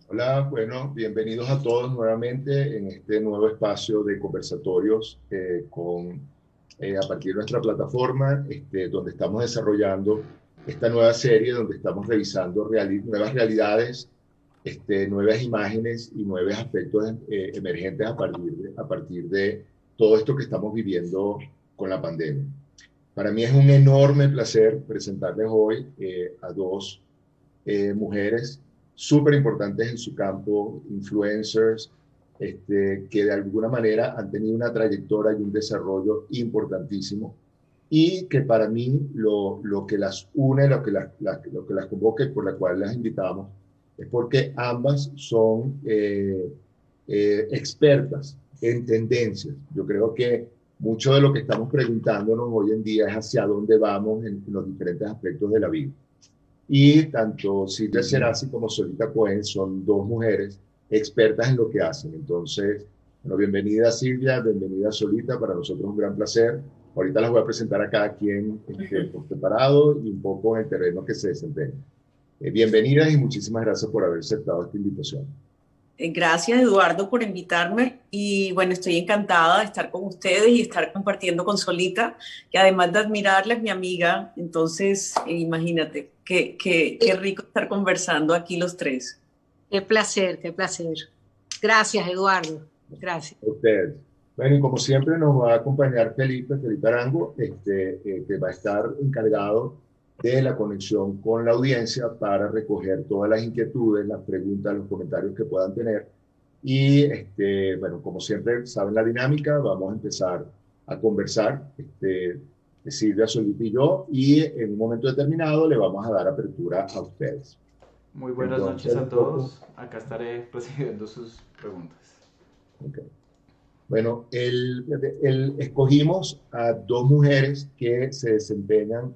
Hola, bueno, bienvenidos a todos nuevamente en este nuevo espacio de conversatorios a partir de nuestra plataforma, donde estamos desarrollando esta nueva serie, donde estamos revisando nuevas realidades, nuevas imágenes y nuevos aspectos emergentes a partir de todo esto que estamos viviendo con la pandemia. Para mí es un enorme placer presentarles hoy a dos mujeres súper importantes en su campo, influencers, que de alguna manera han tenido una trayectoria y un desarrollo importantísimo y que para mí lo que las une, lo que las convoca y por la cual las invitamos, es porque ambas son expertas en tendencias. Yo creo que mucho de lo que estamos preguntándonos hoy en día es hacia dónde vamos en los diferentes aspectos de la vida. Y tanto Silvia Cherasi como Solita Cohen son dos mujeres expertas en lo que hacen. Entonces, bueno, bienvenida Silvia, bienvenida Solita, para nosotros es un gran placer. Ahorita las voy a presentar a cada quien por separado y un poco en el terreno que se desempeña. Bienvenidas y muchísimas gracias por haber aceptado esta invitación. Gracias, Eduardo, por invitarme y bueno, estoy encantada de estar con ustedes y estar compartiendo con Solita, que además de admirarla es mi amiga, entonces imagínate, qué rico estar conversando aquí los tres. Qué placer, qué placer. Gracias, Eduardo. Gracias. A ustedes. Bueno, y como siempre nos va a acompañar Felipe Arango, que va a estar encargado de la conexión con la audiencia para recoger todas las inquietudes, las preguntas, los comentarios que puedan tener. Y bueno, como siempre saben la dinámica, vamos a empezar a conversar, Silvia, Solita y yo, y en un momento determinado le vamos a dar apertura a ustedes. Muy buenas Entonces, noches un a poco, todos. Acá estaré recibiendo sus preguntas. ok. Bueno, escogimos a dos mujeres que se desempeñan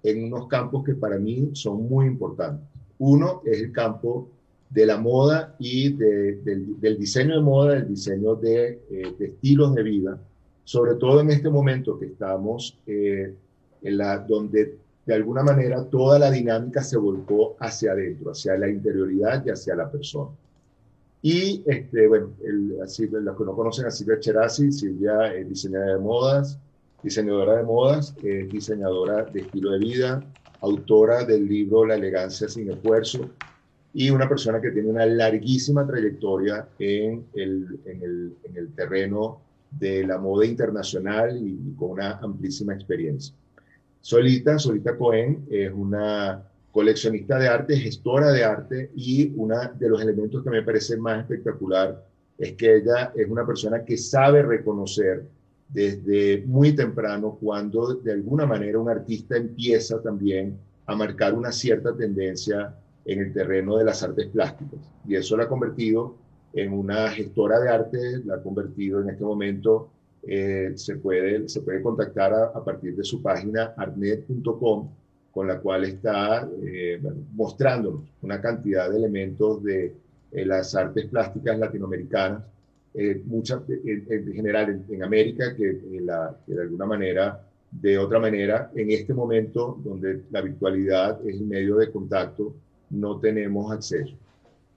en unos campos que para mí son muy importantes. Uno es el campo de la moda y del diseño de moda, del diseño de estilos de vida, sobre todo en este momento que estamos donde de alguna manera toda la dinámica se volcó hacia adentro, hacia la interioridad y hacia la persona. Y bueno, así, los que no conocen a Silvia Cherasi, Silvia es diseñadora de modas, es diseñadora de estilo de vida, autora del libro La elegancia sin esfuerzo y una persona que tiene una larguísima trayectoria en el terreno de la moda internacional y con una amplísima experiencia. Solita Cohen es una coleccionista de arte, gestora de arte y uno de los elementos que me parece más espectacular es que ella es una persona que sabe reconocer desde muy temprano cuando de alguna manera un artista empieza también a marcar una cierta tendencia en el terreno de las artes plásticas. Y eso la ha convertido en una gestora de arte, la ha convertido en este momento se puede contactar a partir de su página artnet.com, con la cual está bueno, mostrándonos una cantidad de elementos de las artes plásticas latinoamericanas, muchas en general en América, que de alguna manera, de otra manera, en este momento donde la virtualidad es el medio de contacto, no tenemos acceso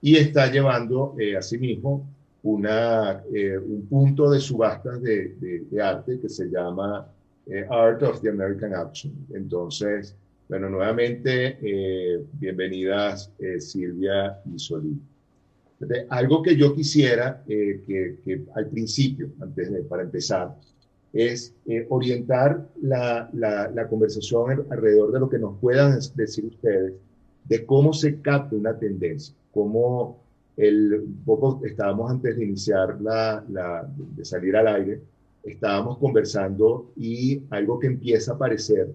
y está llevando asimismo un punto de subastas de arte que se llama Art of the American Action. Entonces, bueno, nuevamente, bienvenidas Silvia y Solí. Algo que yo quisiera que al principio, para empezar, es orientar la conversación alrededor de lo que nos puedan decir ustedes de cómo se capta una tendencia, cómo un poco estábamos antes de iniciar de salir al aire, estábamos conversando y algo que empieza a aparecer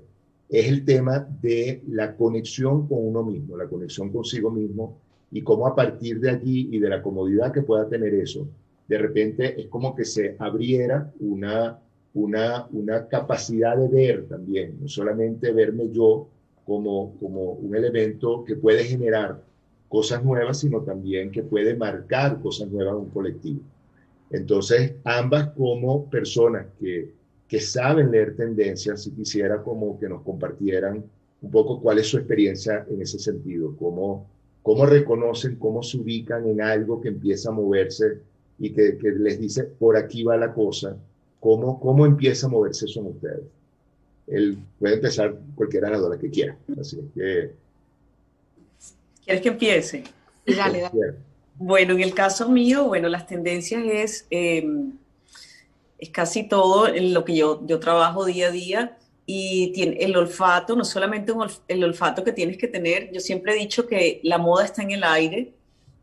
es el tema de la conexión con uno mismo, la conexión consigo mismo y cómo a partir de allí y de la comodidad que pueda tener eso, de repente es como que se abriera una capacidad de ver también, no solamente verme yo como un elemento que puede generar cosas nuevas, sino también que puede marcar cosas nuevas en un colectivo. Entonces, ambas como personas que saben leer tendencias, si quisiera como que nos compartieran un poco cuál es su experiencia en ese sentido, cómo reconocen, cómo se ubican en algo que empieza a moverse y que les dice, por aquí va la cosa, cómo empieza a moverse eso en ustedes. Él puede empezar cualquiera de las dos que quiera. Así que... ¿Quieres que empiece? Y dale, dale. Bueno, en el caso mío, bueno, las tendencias es casi todo en lo que yo trabajo día a día, y tiene el olfato, no solamente el olfato que tienes que tener. Yo siempre he dicho que la moda está en el aire,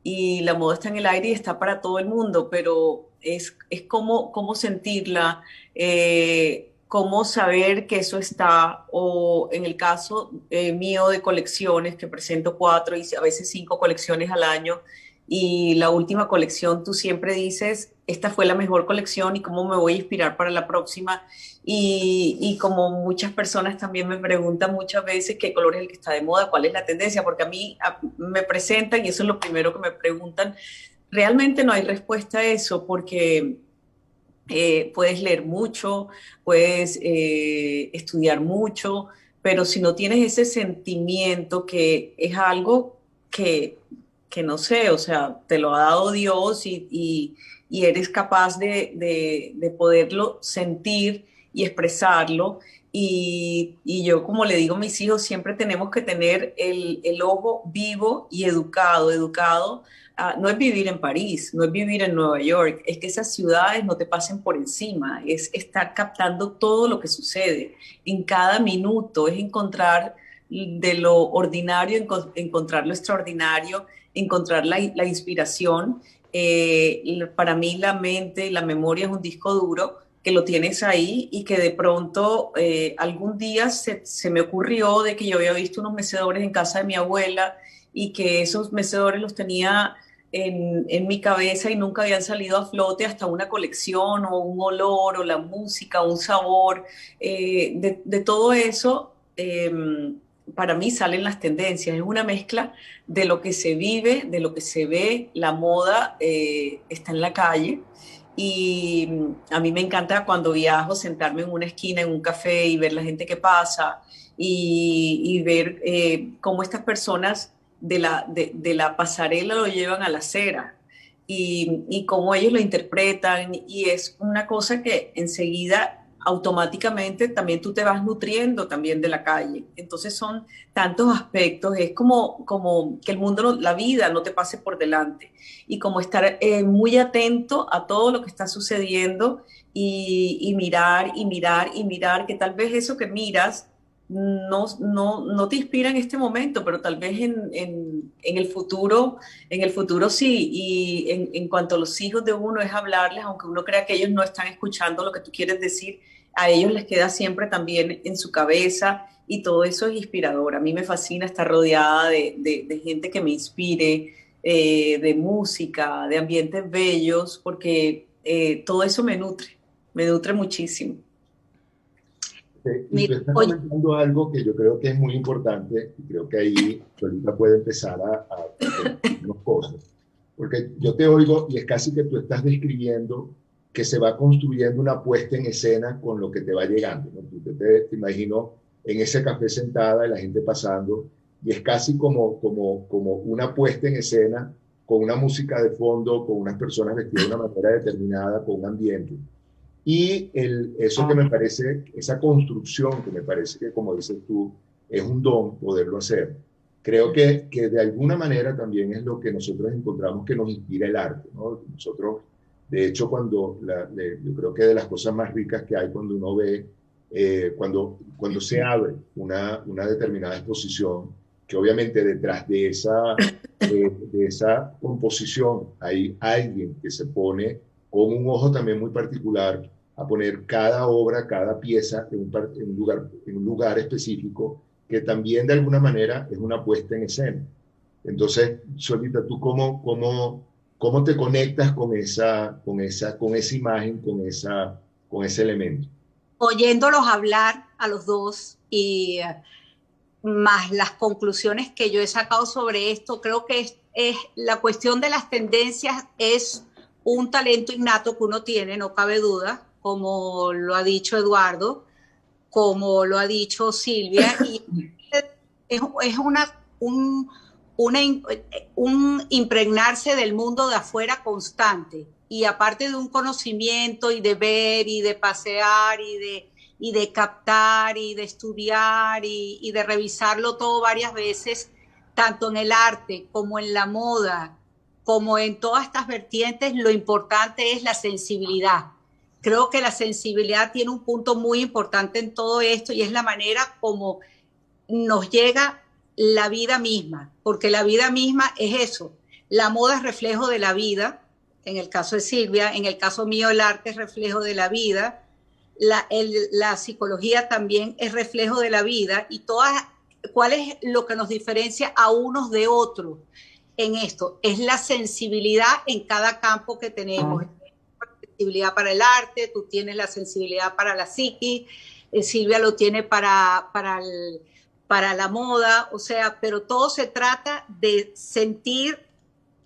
y la moda está en el aire y está para todo el mundo, pero es cómo sentirla, cómo saber que eso está, o en el caso mío de colecciones, que presento 4 y a veces 5 colecciones al año, y la última colección tú siempre dices, esta fue la mejor colección y cómo me voy a inspirar para la próxima. Y como muchas personas también me preguntan muchas veces qué color es el que está de moda, cuál es la tendencia, porque a mí me presentan y eso es lo primero que me preguntan. Realmente no hay respuesta a eso, porque puedes leer mucho, puedes estudiar mucho, pero si no tienes ese sentimiento, que es algo que no sé, o sea, te lo ha dado Dios, y eres capaz de poderlo sentir y expresarlo. Y yo, como le digo a mis hijos, siempre tenemos que tener el ojo vivo y educado. No es vivir en París, no es vivir en Nueva York, es que esas ciudades no te pasen por encima, es estar captando todo lo que sucede en cada minuto, es encontrar de lo ordinario, encontrar lo extraordinario, encontrar la inspiración. Para mí la mente, la memoria es un disco duro que lo tienes ahí, y que de pronto algún día se me ocurrió de que yo había visto unos mecedores en casa de mi abuela, y que esos mecedores los tenía en mi cabeza y nunca habían salido a flote, hasta una colección o un olor o la música, un sabor, de todo eso. Para mí salen las tendencias, es una mezcla de lo que se vive, de lo que se ve. La moda está en la calle, y a mí me encanta cuando viajo sentarme en una esquina, en un café, y ver la gente que pasa, y ver cómo estas personas de la pasarela lo llevan a la acera, y cómo ellos lo interpretan, y es una cosa que enseguida automáticamente también tú te vas nutriendo también de la calle. Entonces son tantos aspectos, es como que el mundo, la vida no te pase por delante, y como estar muy atento a todo lo que está sucediendo, y mirar y mirar y mirar, que tal vez eso que miras no te inspira en este momento, pero tal vez en el futuro sí. Y en cuanto a los hijos de uno, es hablarles, aunque uno crea que ellos no están escuchando lo que tú quieres decir, a ellos les queda siempre también en su cabeza, y todo eso es inspirador. A mí me fascina estar rodeada de gente que me inspire, de música, de ambientes bellos, porque todo eso me nutre muchísimo. Y tú estás comentando algo que yo creo que es muy importante, y creo que ahí Solita puede empezar a decirnos cosas. Porque yo te oigo y es casi que tú estás describiendo que se va construyendo una puesta en escena con lo que te va llegando, ¿no? Te imagino en ese café sentada y la gente pasando, y es casi como una puesta en escena, con una música de fondo, con unas personas vestidas de una manera determinada, con un ambiente. Y eso que me parece, esa construcción que me parece que, como dices tú, es un don poderlo hacer. Creo que de alguna manera también es lo que nosotros encontramos que nos inspira el arte, ¿no? Nosotros, de hecho, yo creo que de las cosas más ricas que hay cuando uno ve, cuando se abre una determinada exposición, que obviamente detrás de esa composición hay alguien que se pone con un ojo también muy particular a poner cada obra, cada pieza en un lugar específico, que también de alguna manera es una puesta en escena. Entonces, Solita, ¿tú cómo te conectas con esa imagen, con ese elemento? Oyéndolos hablar a los dos, y más las conclusiones que yo he sacado sobre esto, creo que es la cuestión de las tendencias es un talento innato que uno tiene, no cabe duda, como lo ha dicho Eduardo, como lo ha dicho Silvia, y es un impregnarse del mundo de afuera constante. Y aparte de un conocimiento y de ver y de pasear y de captar y de estudiar y de revisarlo todo varias veces, tanto en el arte como en la moda, como en todas estas vertientes, lo importante es la sensibilidad. Creo que la sensibilidad tiene un punto muy importante en todo esto y es la manera como nos llega la vida misma, porque la vida misma es eso. La moda es reflejo de la vida, en el caso de Silvia, en el caso mío el arte es reflejo de la vida, la psicología también es reflejo de la vida y ¿cuál es lo que nos diferencia a unos de otros en esto? Es la sensibilidad en cada campo que tenemos. Sensibilidad para el arte, tú tienes la sensibilidad para la psiquis, Silvia lo tiene para la moda, o sea, pero todo se trata de sentir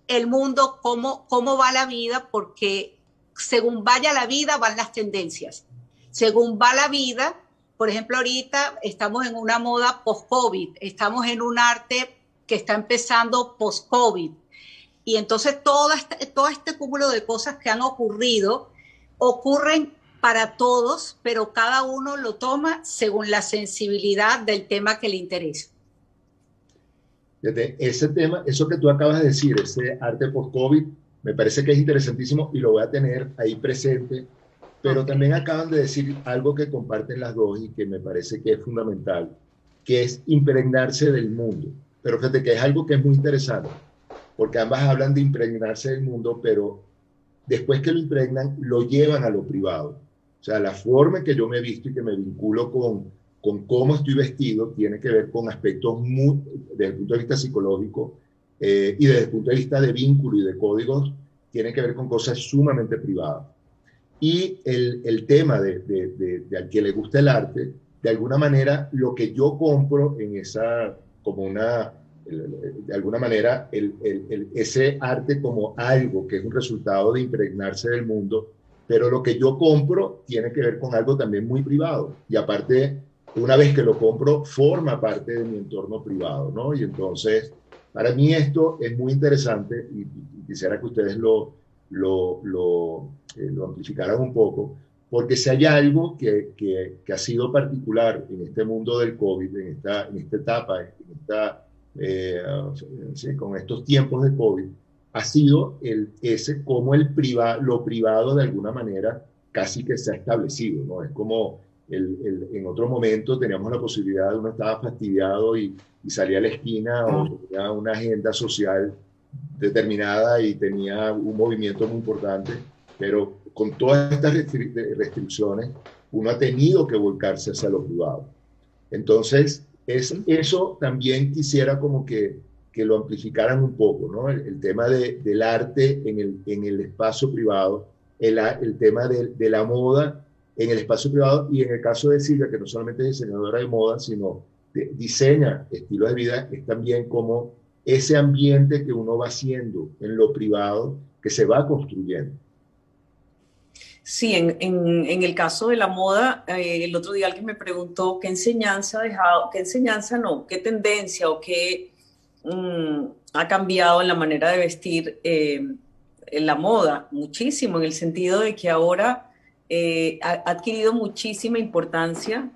el mundo, cómo va la vida, porque según vaya la vida van las tendencias. Según va la vida, por ejemplo, ahorita estamos en una moda post-COVID, estamos en un arte que está empezando post-COVID. Y entonces todo este cúmulo de cosas que han ocurrido, ocurren para todos, pero cada uno lo toma según la sensibilidad del tema que le interesa. Fíjate, ese tema, eso que tú acabas de decir, ese arte post-COVID, me parece que es interesantísimo y lo voy a tener ahí presente, pero también acaban de decir algo que comparten las dos y que me parece que es fundamental, que es impregnarse del mundo. Pero fíjate que es algo que es muy interesante, porque ambas hablan de impregnarse del mundo, pero después que lo impregnan, lo llevan a lo privado. O sea, la forma en que yo me he visto y que me vinculo con cómo estoy vestido tiene que ver con aspectos muy, desde el punto de vista psicológico y desde el punto de vista de vínculo y de códigos, tiene que ver con cosas sumamente privadas. Y el tema de al que le gusta el arte, de alguna manera, lo que yo compro en esa, como una, de alguna manera, ese arte como algo que es un resultado de impregnarse del mundo, pero lo que yo compro tiene que ver con algo también muy privado. Y aparte, una vez que lo compro, forma parte de mi entorno privado, ¿no? Y entonces, para mí esto es muy interesante y quisiera que ustedes lo amplificaran un poco, porque si hay algo que ha sido particular en este mundo del COVID, en esta etapa, sí, con estos tiempos de COVID, ha sido cómo lo privado de alguna manera casi que se ha establecido, ¿no? Es como en otro momento teníamos la posibilidad de uno estaba fastidiado y salía a la esquina o tenía una agenda social determinada y tenía un movimiento muy importante, pero con todas estas restricciones uno ha tenido que volcarse hacia lo privado. Entonces, eso también quisiera como que lo amplificaran un poco, ¿no? El tema del arte en el espacio privado, el tema de la moda en el espacio privado y en el caso de Silvia, que no solamente es diseñadora de moda, sino diseña estilos de vida, es también como ese ambiente que uno va haciendo en lo privado, que se va construyendo. Sí, en el caso de la moda, el otro día alguien me preguntó qué enseñanza ha dejado, qué tendencia o qué ha cambiado en la manera de vestir en la moda. Muchísimo, en el sentido de que ahora ha adquirido muchísima importancia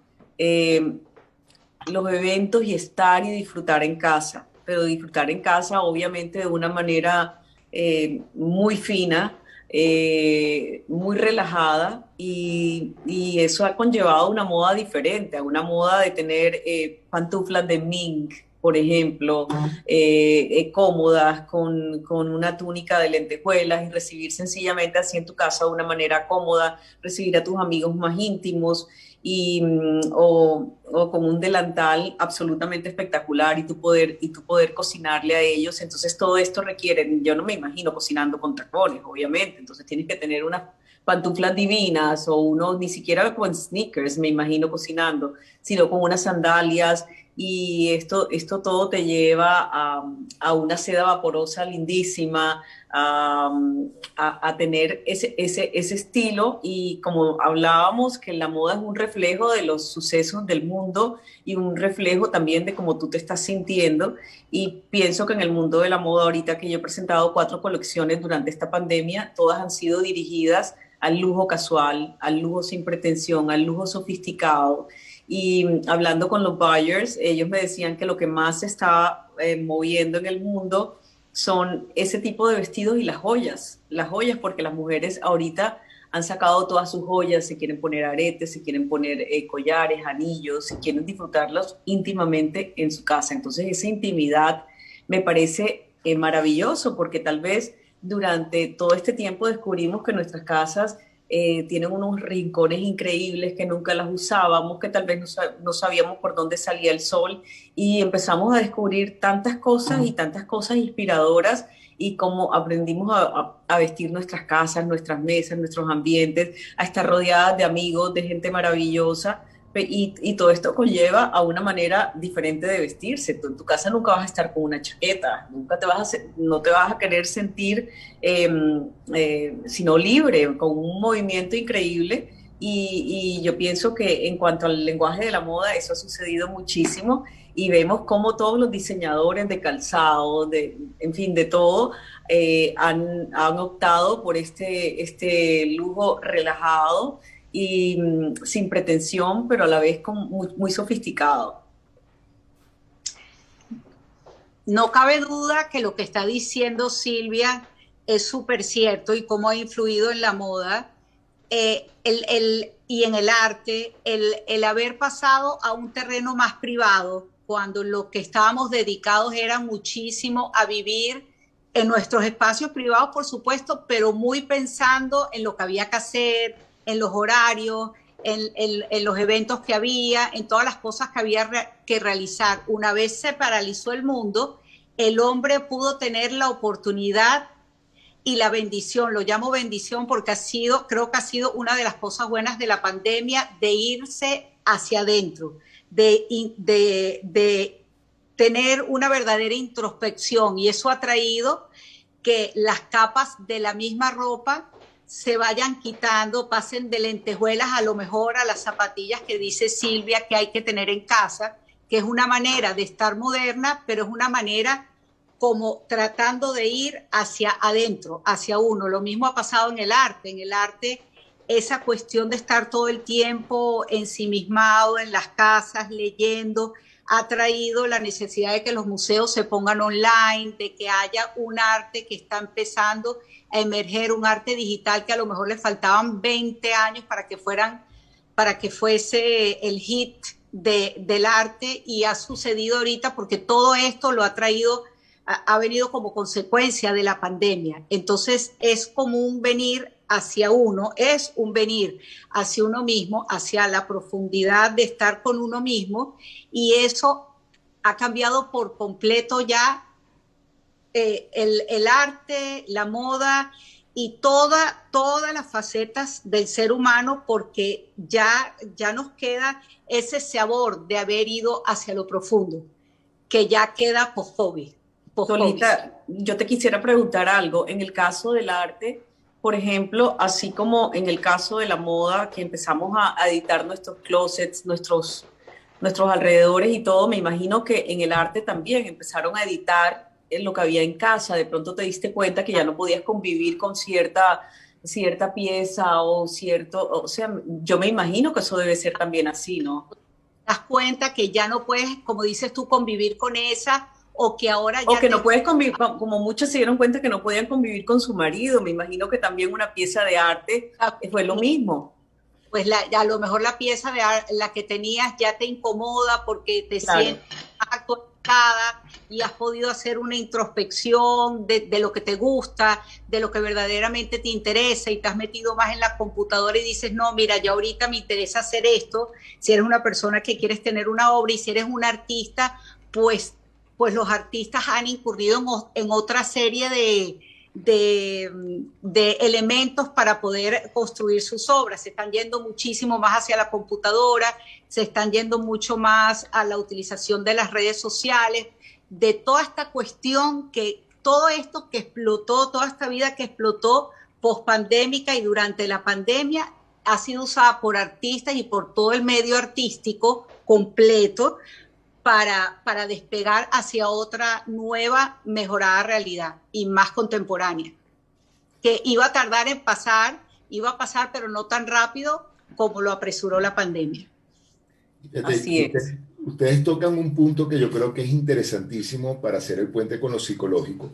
los eventos y estar y disfrutar en casa, pero disfrutar en casa obviamente de una manera muy fina, muy relajada y eso ha conllevado una moda diferente, a una moda de tener pantuflas de mink, por ejemplo, cómodas, con una túnica de lentejuelas y recibir sencillamente así en tu casa de una manera cómoda, recibir a tus amigos más íntimos o con un delantal absolutamente espectacular y tú poder cocinarle a ellos. Entonces todo esto requiere, yo no me imagino cocinando con tacones, obviamente, entonces tienes que tener unas pantuflas divinas o uno ni siquiera con sneakers me imagino cocinando, sino con unas sandalias y esto todo te lleva a una seda vaporosa lindísima, a tener ese estilo, y como hablábamos, que la moda es un reflejo de los sucesos del mundo y un reflejo también de cómo tú te estás sintiendo, y pienso que en el mundo de la moda ahorita, que yo he presentado 4 colecciones durante esta pandemia, todas han sido dirigidas al lujo casual, al lujo sin pretensión, al lujo sofisticado. Y hablando con los buyers, ellos me decían que lo que más se está moviendo en el mundo son ese tipo de vestidos y las joyas, porque las mujeres ahorita han sacado todas sus joyas, se quieren poner aretes, se quieren poner collares, anillos, se quieren disfrutarlos íntimamente en su casa. Entonces esa intimidad me parece maravilloso, porque tal vez durante todo este tiempo descubrimos que nuestras casas tienen unos rincones increíbles que nunca las usábamos, que tal vez no sabíamos por dónde salía el sol, y empezamos a descubrir tantas cosas y tantas cosas inspiradoras, y cómo aprendimos a vestir nuestras casas, nuestras mesas, nuestros ambientes, a estar rodeadas de amigos, de gente maravillosa. Y todo esto conlleva a una manera diferente de vestirse. Tú en tu casa nunca vas a estar con una chaqueta, no te vas a querer sentir sino libre, con un movimiento increíble. Y yo pienso que en cuanto al lenguaje de la moda, eso ha sucedido muchísimo, y vemos cómo todos los diseñadores de calzado, en fin, de todo, han optado por este lujo relajado y sin pretensión, pero a la vez muy sofisticado. No cabe duda que lo que está diciendo Silvia es súper cierto, y cómo ha influido en la moda y en el arte, el haber pasado a un terreno más privado, cuando lo que estábamos dedicados era muchísimo a vivir en nuestros espacios privados, por supuesto, pero muy pensando en lo que había que hacer, en los horarios, en los eventos que había, en todas las cosas que había que realizar. Una vez se paralizó el mundo, el hombre pudo tener la oportunidad y la bendición, lo llamo bendición porque creo que ha sido una de las cosas buenas de la pandemia, de irse hacia adentro, de tener una verdadera introspección, y eso ha traído que las capas de la misma ropa se vayan quitando, pasen de lentejuelas a lo mejor a las zapatillas que dice Silvia que hay que tener en casa, que es una manera de estar moderna, pero es una manera como tratando de ir hacia adentro, hacia uno. Lo mismo ha pasado en el arte. En el arte, esa cuestión de estar todo el tiempo ensimismado en las casas, leyendo, ha traído la necesidad de que los museos se pongan online, de que haya un arte que está empezando a emerger, un arte digital que a lo mejor le faltaban 20 años para que fuese el hit del arte, y ha sucedido ahorita porque todo esto lo ha venido como consecuencia de la pandemia. Entonces es como un venir hacia uno, es un venir hacia uno mismo, hacia la profundidad de estar con uno mismo, y eso ha cambiado por completo ya el arte, la moda y todas las facetas del ser humano, porque ya nos queda ese sabor de haber ido hacia lo profundo, que ya queda post-COVID. Solita, yo te quisiera preguntar algo. En el caso del arte, por ejemplo, así como en el caso de la moda, que empezamos a editar nuestros closets, nuestros alrededores y todo, me imagino que en el arte también empezaron a editar lo que había en casa. De pronto te diste cuenta que ya no podías convivir con cierta pieza o sea, yo me imagino que eso debe ser también así, ¿no? Te das cuenta que ya no puedes, como dices tú, convivir con esa, o que ahora ya... O que no puedes convivir, como muchos se dieron cuenta que no podían convivir con su marido. Me imagino que también una pieza de arte fue lo mismo. Pues a lo mejor la pieza de la que tenías ya te incomoda porque te sientes actualizada y has podido hacer una introspección de lo que te gusta, de lo que verdaderamente te interesa, y te has metido más en la computadora y dices, no, mira, ya ahorita me interesa hacer esto. Si eres una persona que quieres tener una obra, y si eres un artista, pues los artistas han incurrido en otra serie de elementos para poder construir sus obras. Se están yendo muchísimo más hacia la computadora, se están yendo mucho más a la utilización de las redes sociales, de toda esta cuestión que todo esto que explotó, toda esta vida que explotó post-pandémica y durante la pandemia ha sido usada por artistas y por todo el medio artístico completo para despegar hacia otra nueva, mejorada realidad y más contemporánea, que iba a tardar en pasar, iba a pasar, pero no tan rápido como lo apresuró la pandemia. Así es. Ustedes tocan un punto que yo creo que es interesantísimo para hacer el puente con lo psicológico,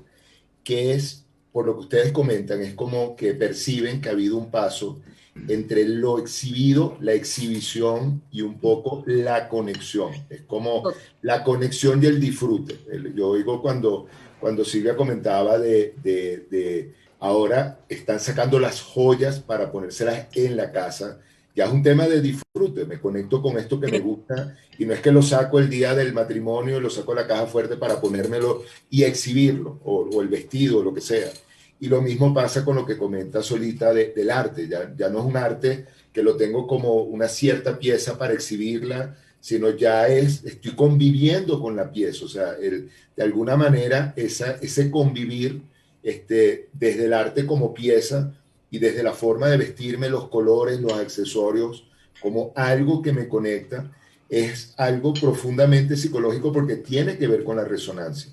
que es, por lo que ustedes comentan, es como que perciben que ha habido un paso entre lo exhibido, la exhibición y un poco la conexión. Es como la conexión y el disfrute. Yo oigo cuando Silvia comentaba de ahora están sacando las joyas para ponérselas en la casa. Ya es un tema de disfrute. Me conecto con esto que me gusta y no es que lo saco el día del matrimonio, lo saco de la caja fuerte para ponérmelo y exhibirlo, o el vestido, o lo que sea. Y lo mismo pasa con lo que comenta Solita del arte. Ya no es un arte que lo tengo como una cierta pieza para exhibirla, sino ya estoy conviviendo con la pieza. O sea, de alguna manera ese convivir desde el arte como pieza y desde la forma de vestirme, los colores, los accesorios, como algo que me conecta, es algo profundamente psicológico porque tiene que ver con la resonancia.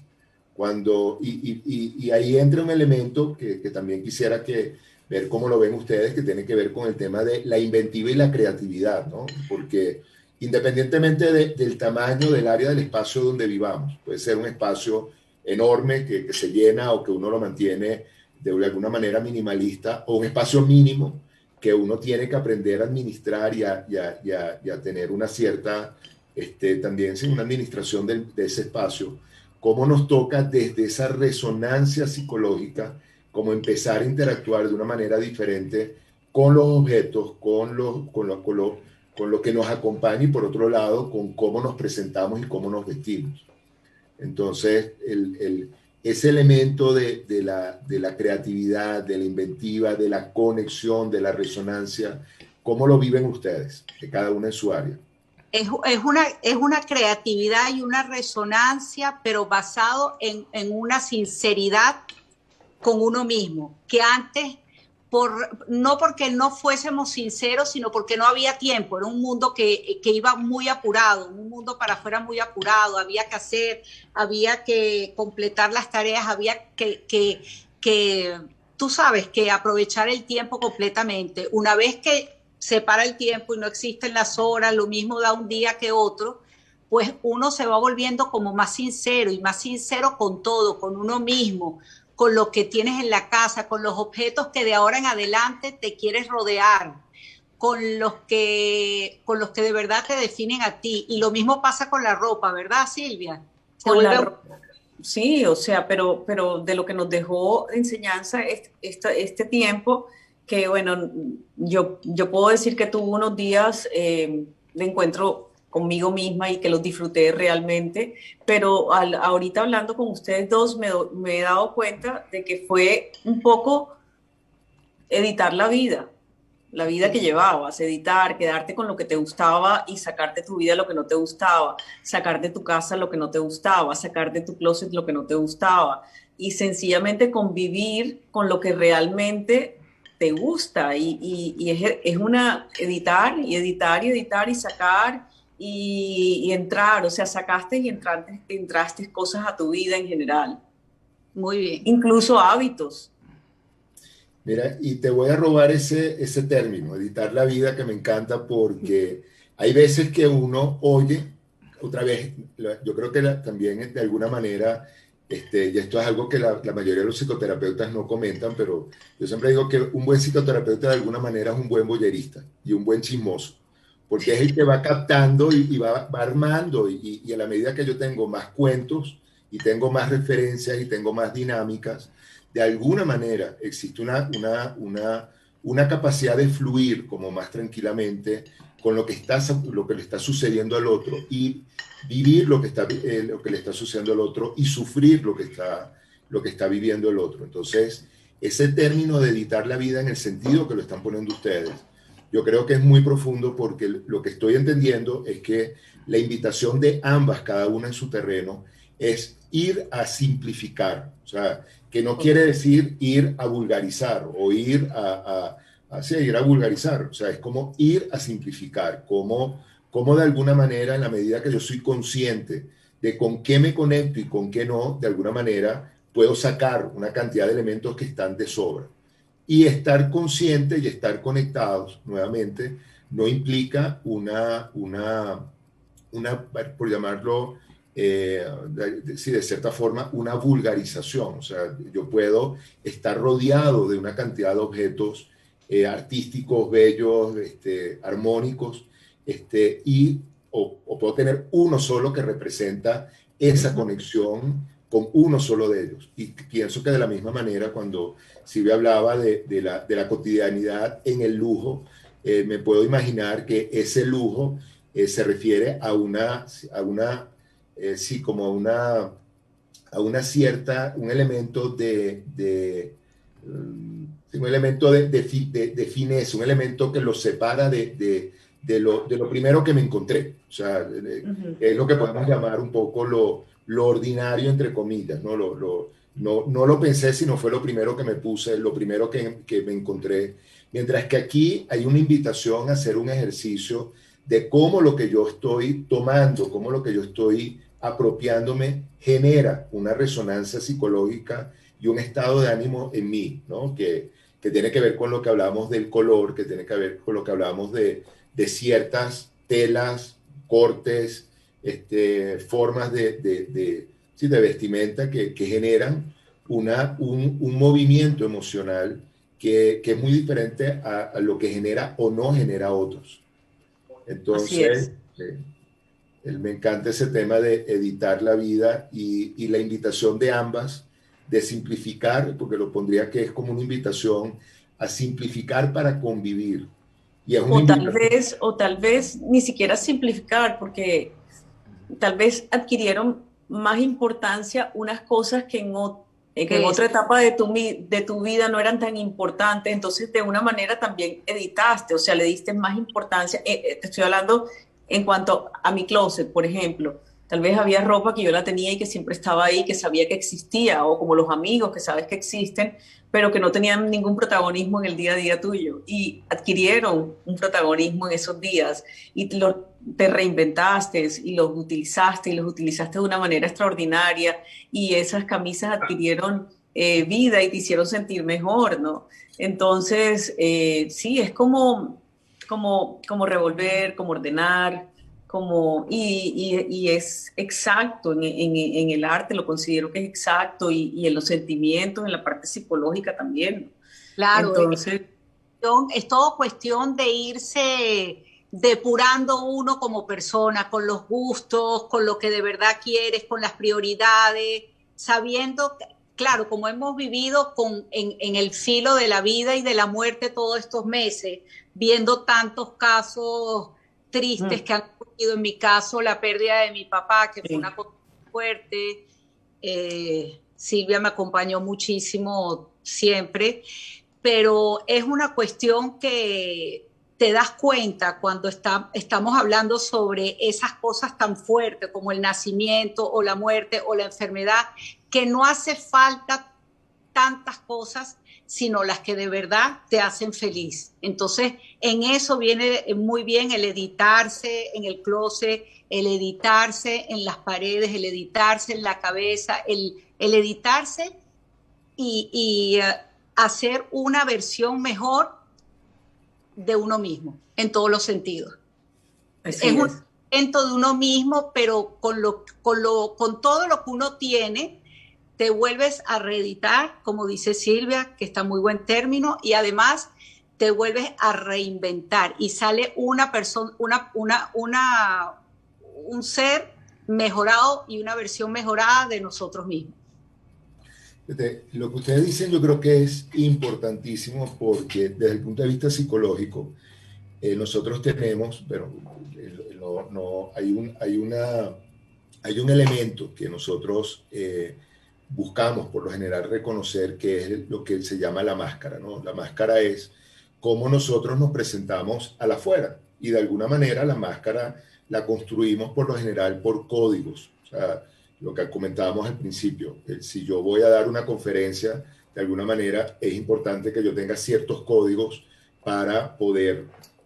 Y ahí entra un elemento que también quisiera ver cómo lo ven ustedes, que tiene que ver con el tema de la inventiva y la creatividad, ¿no? Porque independientemente del tamaño del área del espacio donde vivamos, puede ser un espacio enorme que se llena o que uno lo mantiene de alguna manera minimalista, o un espacio mínimo que uno tiene que aprender a administrar y a tener una cierta, también una administración de ese espacio. Cómo nos toca desde esa resonancia psicológica, cómo empezar a interactuar de una manera diferente con los objetos, con lo que nos acompaña y por otro lado, con cómo nos presentamos y cómo nos vestimos. Entonces, ese elemento de la creatividad, de la inventiva, de la conexión, de la resonancia, ¿cómo lo viven ustedes, de cada uno en su área? Es una creatividad y una resonancia, pero basado en una sinceridad con uno mismo, que antes, no porque no fuésemos sinceros, sino porque no había tiempo. Era un mundo que iba muy apurado, un mundo para afuera muy apurado, había que hacer, había que completar las tareas, había que tú sabes, que aprovechar el tiempo completamente. Una vez que se para el tiempo y no existen las horas, lo mismo da un día que otro, pues uno se va volviendo como más sincero y más sincero con todo, con uno mismo, con lo que tienes en la casa, con los objetos que de ahora en adelante te quieres rodear, con los que de verdad te definen a ti. Y lo mismo pasa con la ropa, ¿verdad, Silvia? Sí, o sea, pero de lo que nos dejó enseñanza este tiempo, que bueno, yo puedo decir que tuve unos días de encuentro conmigo misma y que los disfruté realmente, pero ahorita hablando con ustedes dos me he dado cuenta de que fue un poco editar la vida que llevabas, editar, quedarte con lo que te gustaba y sacar de tu vida lo que no te gustaba, sacar de tu casa lo que no te gustaba, sacar de tu closet lo que no te gustaba y sencillamente convivir con lo que realmente te gusta y es una editar y sacar y entrar, o sea, sacaste y entraste cosas a tu vida en general. Muy bien. Incluso hábitos. Mira, y te voy a robar ese término, editar la vida, que me encanta porque hay veces que uno oye, otra vez, yo creo que también de alguna manera, y esto es algo que la mayoría de los psicoterapeutas no comentan, pero yo siempre digo que un buen psicoterapeuta de alguna manera es un buen boyerista y un buen chismoso, porque es el que va captando y va armando, y a la medida que yo tengo más cuentos y tengo más referencias y tengo más dinámicas, de alguna manera existe una capacidad de fluir como más tranquilamente con lo que le está sucediendo al otro y vivir lo que le está sucediendo al otro y sufrir lo que está lo que está viviendo el otro. Entonces, ese término de editar la vida en el sentido que lo están poniendo ustedes, yo creo que es muy profundo, porque lo que estoy entendiendo es que la invitación de ambas, cada una en su terreno, es ir a simplificar. O sea, que no quiere decir ir a vulgarizar o ir ir a vulgarizar. O sea, es como ir a simplificar, como de alguna manera, en la medida que yo soy consciente de con qué me conecto y con qué no, de alguna manera puedo sacar una cantidad de elementos que están de sobra. Y estar consciente y estar conectados, nuevamente, no implica por llamarlo, de cierta forma, una vulgarización. O sea, yo puedo estar rodeado de una cantidad de objetos artísticos, bellos, armónicos, o puedo tener uno solo que representa esa conexión con uno solo de ellos. Y pienso que de la misma manera, cuando Silvia hablaba de la cotidianidad en el lujo, me puedo imaginar que ese lujo se refiere un elemento de fineza, un elemento que lo separa de lo primero que me encontré. O sea, es lo que podemos llamar un poco lo ordinario, entre comillas, ¿no? No lo pensé, sino fue lo primero que me puse, lo primero que me encontré. Mientras que aquí hay una invitación a hacer un ejercicio de cómo lo que yo estoy tomando, cómo lo que yo estoy apropiándome genera una resonancia psicológica y un estado de ánimo en mí, ¿no? Que tiene que ver con lo que hablábamos del color, que tiene que ver con lo que hablábamos de ciertas telas, cortes, formas de vestimenta que generan un movimiento emocional que es muy diferente a lo que genera o no genera otros. Entonces, me encanta ese tema de editar la vida y la invitación de ambas, de simplificar, porque lo pondría que es como una invitación a simplificar para convivir. Y es una o tal vez ni siquiera simplificar, porque tal vez adquirieron más importancia unas cosas que en otra etapa de tu vida no eran tan importantes. Entonces, de una manera también editaste, o sea, le diste más importancia. Te estoy hablando en cuanto a mi closet, por ejemplo. Tal vez había ropa que yo la tenía y que siempre estaba ahí, que sabía que existía, o como los amigos que sabes que existen, pero que no tenían ningún protagonismo en el día a día tuyo. Y adquirieron un protagonismo en esos días y te reinventaste y los utilizaste de una manera extraordinaria, y esas camisas adquirieron vida y te hicieron sentir mejor, ¿no? Entonces, sí, es como revolver, como ordenar, y es exacto en el arte, lo considero que es exacto, y en los sentimientos, en la parte psicológica también. Claro, entonces es todo cuestión de irse depurando uno como persona, con los gustos, con lo que de verdad quieres, con las prioridades, sabiendo, claro, como hemos vivido en el filo de la vida y de la muerte todos estos meses, viendo tantos casos tristes que han ocurrido. En mi caso, la pérdida de mi papá, que fue una cosa fuerte. Silvia me acompañó muchísimo siempre, pero es una cuestión que te das cuenta cuando estamos hablando sobre esas cosas tan fuertes como el nacimiento o la muerte o la enfermedad, que no hace falta tantas cosas, sino las que de verdad te hacen feliz. Entonces, en eso viene muy bien el editarse en el closet, el editarse en las paredes, el editarse en la cabeza, el editarse y hacer una versión mejor de uno mismo, en todos los sentidos. Es un intento de uno mismo, pero con todo lo que uno tiene, te vuelves a reeditar, como dice Silvia, que está muy buen término, y además te vuelves a reinventar y sale una persona, un ser mejorado y una versión mejorada de nosotros mismos. Lo que ustedes dicen yo creo que es importantísimo, porque desde el punto de vista psicológico, nosotros tenemos, pero hay un elemento que nosotros buscamos por lo general reconocer qué es lo que se llama la máscara, ¿no? La máscara es cómo nosotros nos presentamos a la afuera, y de alguna manera la máscara la construimos por lo general por códigos. O sea, lo que comentábamos al principio, si yo voy a dar una conferencia, de alguna manera es importante que yo tenga ciertos códigos para poder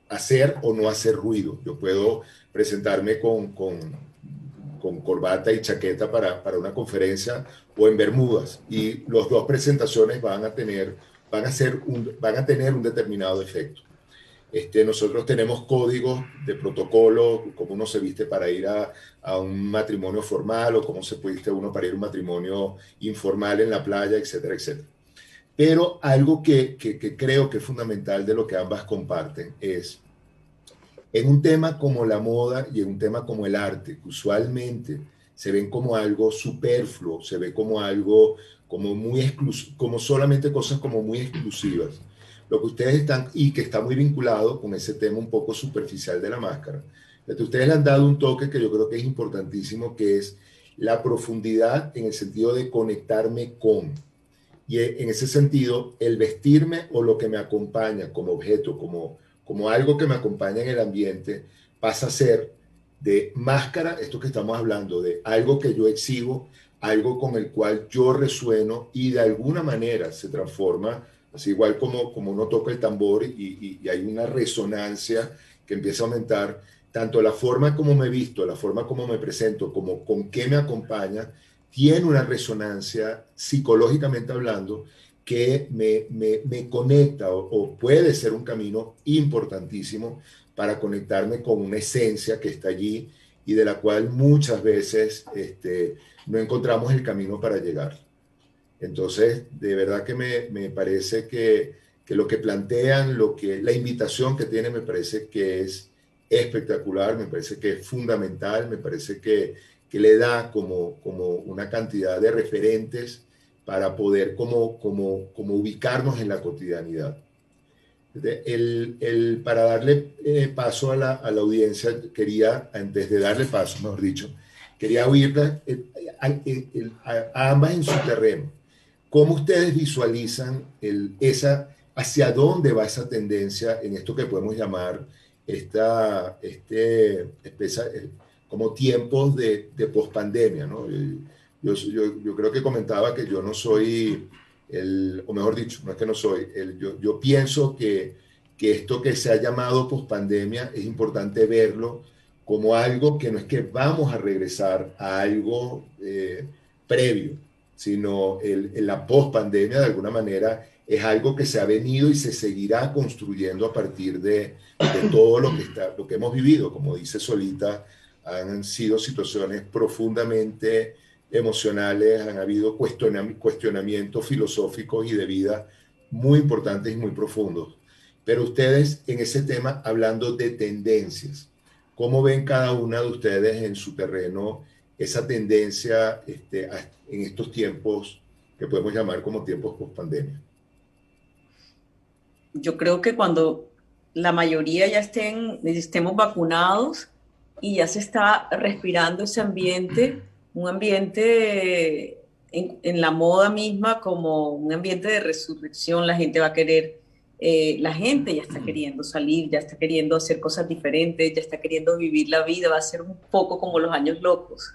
hacer o no hacer ruido. Yo puedo presentarme con corbata y chaqueta para una conferencia, o en bermudas, y las dos presentaciones van a tener un determinado efecto. Nosotros tenemos códigos de protocolo, cómo uno se viste para ir a un matrimonio formal, o cómo se viste uno para ir a un matrimonio informal en la playa, etcétera, etcétera. Pero algo que creo que es fundamental de lo que ambas comparten es, en un tema como la moda y en un tema como el arte, que usualmente se ven como algo superfluo, se ve como algo como muy exclusivo, como solamente cosas como muy exclusivas. Lo que ustedes están, y que está muy vinculado con ese tema un poco superficial de la máscara, ustedes le han dado un toque que yo creo que es importantísimo, que es la profundidad en el sentido de conectarme con. Y en ese sentido, el vestirme o lo que me acompaña como objeto, como algo que me acompaña en el ambiente, pasa a ser de máscara, esto que estamos hablando, de algo que yo exhibo, algo con el cual yo resueno, y de alguna manera se transforma, así igual como uno toca el tambor y hay una resonancia que empieza a aumentar, tanto la forma como me visto, la forma como me presento, como con qué me acompaña, tiene una resonancia psicológicamente hablando que me conecta, o puede ser un camino importantísimo para conectarme con una esencia que está allí y de la cual muchas veces no encontramos el camino para llegar. Entonces, de verdad que me parece que lo que plantean, la invitación que tienen, me parece que es espectacular, me parece que es fundamental, me parece que le da como una cantidad de referentes para poder como ubicarnos en la cotidianidad. Para darle paso a la audiencia, quería, antes de darle paso, mejor dicho, quería oírla a ambas en su terreno. ¿Cómo ustedes visualizan hacia dónde va esa tendencia en esto que podemos llamar como tiempos de pospandemia, ¿no? Yo creo que comentaba que yo no soy o mejor dicho, no es que no soy, yo pienso que esto que se ha llamado pospandemia es importante verlo como algo que no es que vamos a regresar a algo previo, sino la pospandemia de alguna manera es algo que se ha venido y se seguirá construyendo a partir de todo lo que hemos vivido. Como dice Solita, han sido situaciones profundamente emocionales, han habido cuestionamientos filosóficos y de vida muy importantes y muy profundos. Pero ustedes en ese tema, hablando de tendencias, ¿cómo ven cada una de ustedes en su terreno esa tendencia en estos tiempos que podemos llamar como tiempos post-pandemia? Yo creo que cuando la mayoría ya estemos vacunados y ya se está respirando ese ambiente, un ambiente en la moda misma como un ambiente de resurrección, la gente va a querer, la gente ya está queriendo salir, ya está queriendo hacer cosas diferentes, ya está queriendo vivir la vida, va a ser un poco como los años locos.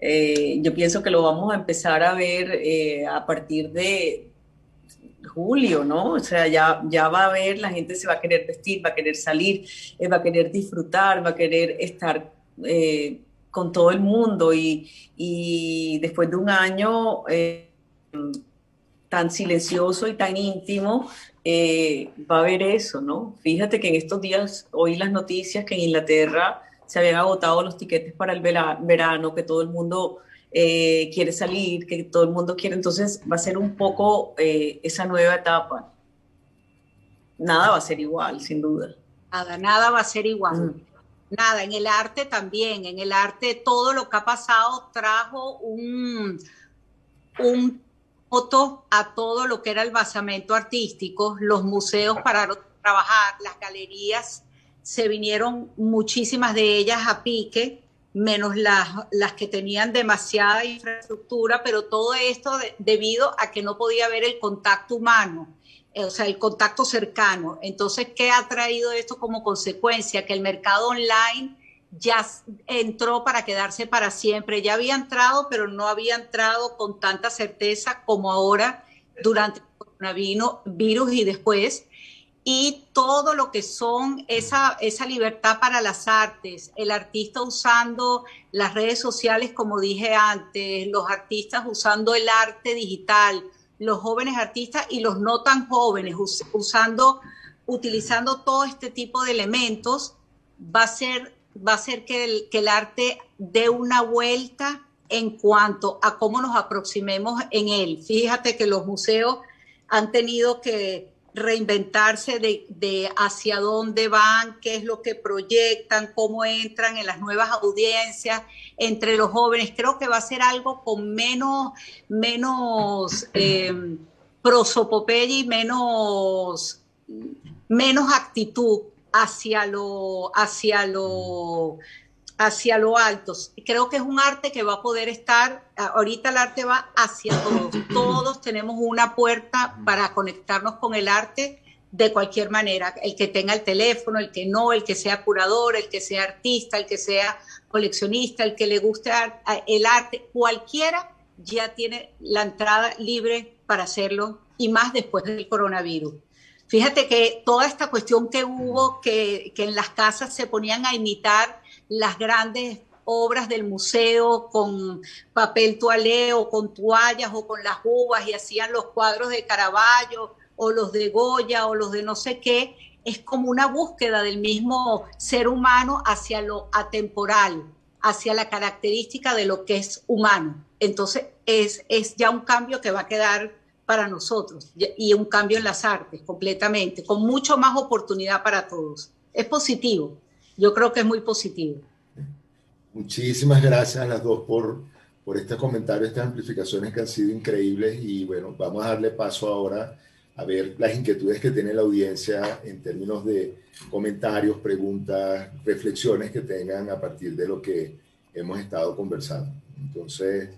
Yo pienso que lo vamos a empezar a ver a partir de julio, ¿no? O sea, ya va a haber, la gente se va a querer vestir, va a querer salir, va a querer disfrutar, va a querer estar con todo el mundo y después de un año tan silencioso y tan íntimo, va a haber eso, ¿no? Fíjate que en estos días oí las noticias que en Inglaterra se habían agotado los tiquetes para el verano, que todo el mundo quiere salir, que todo el mundo quiere, entonces va a ser un poco esa nueva etapa. Nada va a ser igual, sin duda. Nada va a ser igual. Nada, en el arte también, en el arte todo lo que ha pasado trajo un foto a todo lo que era el basamento artístico, los museos pararon de trabajar, las galerías se vinieron muchísimas de ellas a pique, menos las que tenían demasiada infraestructura, pero todo esto debido a que no podía haber el contacto humano, o sea, el contacto cercano. Entonces, ¿qué ha traído esto como consecuencia? Que el mercado online ya entró para quedarse para siempre. Ya había entrado, pero no había entrado con tanta certeza como ahora durante el coronavirus y después. Y todo lo que son esa libertad para las artes, el artista usando las redes sociales, como dije antes, los artistas usando el arte digital, los jóvenes artistas y los no tan jóvenes utilizando todo este tipo de elementos, va a ser que el arte dé una vuelta en cuanto a cómo nos aproximemos en él. Fíjate que los museos han tenido que reinventarse de hacia dónde van, qué es lo que proyectan, cómo entran en las nuevas audiencias entre los jóvenes. Creo que va a ser algo con menos prosopopeya y menos actitud hacia lo alto. Creo que es un arte que va a poder estar, ahorita el arte va hacia todos. Todos tenemos una puerta para conectarnos con el arte de cualquier manera. El que tenga el teléfono, el que no, el que sea curador, el que sea artista, el que sea coleccionista, el que le guste el arte, cualquiera ya tiene la entrada libre para hacerlo, y más después del coronavirus. Fíjate que toda esta cuestión que hubo, que en las casas se ponían a imitar las grandes obras del museo con papel toalé o con toallas o con las uvas, y hacían los cuadros de Caravaggio o los de Goya o los de no sé qué, es como una búsqueda del mismo ser humano hacia lo atemporal, hacia la característica de lo que es humano. Entonces es ya un cambio que va a quedar para nosotros, y un cambio en las artes completamente, con mucho más oportunidad para todos. Es positivo. Yo creo que es muy positivo. Muchísimas gracias a las dos por este comentario, estas amplificaciones que han sido increíbles. Y bueno, vamos a darle paso ahora a ver las inquietudes que tiene la audiencia en términos de comentarios, preguntas, reflexiones que tengan a partir de lo que hemos estado conversando. Entonces,